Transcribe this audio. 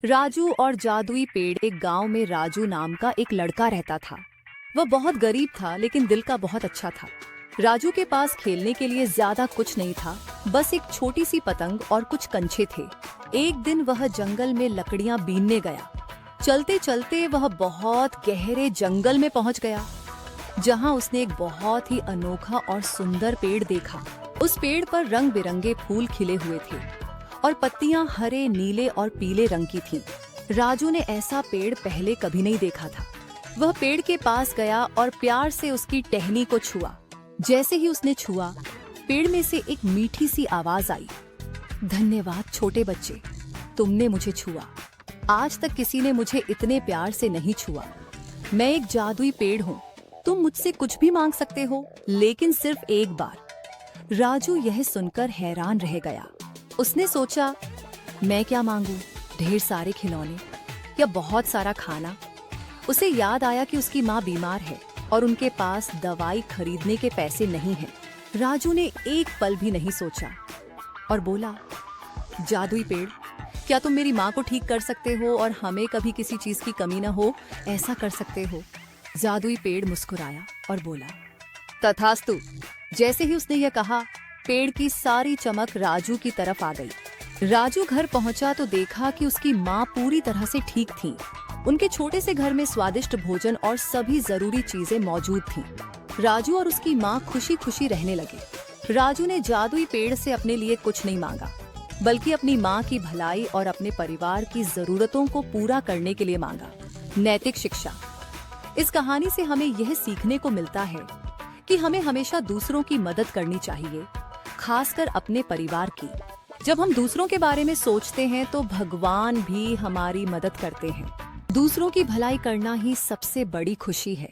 राजू और जादुई पेड़। एक गांव में राजू नाम का एक लड़का रहता था। वह बहुत गरीब था लेकिन दिल का बहुत अच्छा था। राजू के पास खेलने के लिए ज्यादा कुछ नहीं था, बस एक छोटी सी पतंग और कुछ कंचे थे। एक दिन वह जंगल में लकड़ियां बीनने गया। चलते चलते वह बहुत गहरे जंगल में पहुंच गया, जहां उसने एक बहुत ही अनोखा और सुंदर पेड़ देखा। उस पेड़ पर रंग बिरंगे फूल खिले हुए थे और पत्तियां हरे, नीले और पीले रंग की थीं। राजू ने ऐसा पेड़ पहले कभी नहीं देखा था। वह पेड़ के पास गया और प्यार से उसकी टहनी को छुआ। जैसे ही उसने छुआ, पेड़ में से एक मीठी सी आवाज आई, धन्यवाद छोटे बच्चे, तुमने मुझे छुआ। आज तक किसी ने मुझे इतने प्यार से नहीं छुआ। मैं एक जादुई पेड़ हूँ, तुम मुझसे कुछ भी मांग सकते हो, लेकिन सिर्फ एक बार। राजू यह सुनकर हैरान रह गया। उसने सोचा, मैं क्या मांगू, ढेर सारे खिलौने या बहुत सारा खाना। उसे याद आया कि उसकी माँ बीमार है और उनके पास दवाई खरीदने के पैसे नहीं हैं। राजू ने एक पल भी नहीं सोचा और बोला, जादुई पेड़, क्या तुम मेरी माँ को ठीक कर सकते हो और हमें कभी किसी चीज की कमी न हो, ऐसा कर सकते हो? जादुई पेड़ मुस्कुराया और बोला, तथास्तु। जैसे ही उसने यह कहा, पेड़ की सारी चमक राजू की तरफ आ गई। राजू घर पहुंचा तो देखा कि उसकी माँ पूरी तरह से ठीक थी। उनके छोटे से घर में स्वादिष्ट भोजन और सभी जरूरी चीजें मौजूद थीं। राजू और उसकी माँ खुशी खुशी रहने लगे। राजू ने जादुई पेड़ से अपने लिए कुछ नहीं मांगा, बल्कि अपनी माँ की भलाई और अपने परिवार की जरूरतों को पूरा करने के लिए मांगा। नैतिक शिक्षा। इस कहानी से हमें यह सीखने को मिलता है कि हमें हमेशा दूसरों की मदद करनी चाहिए, खासकर अपने परिवार की। जब हम दूसरों के बारे में सोचते हैं तो भगवान भी हमारी मदद करते हैं। दूसरों की भलाई करना ही सबसे बड़ी खुशी है।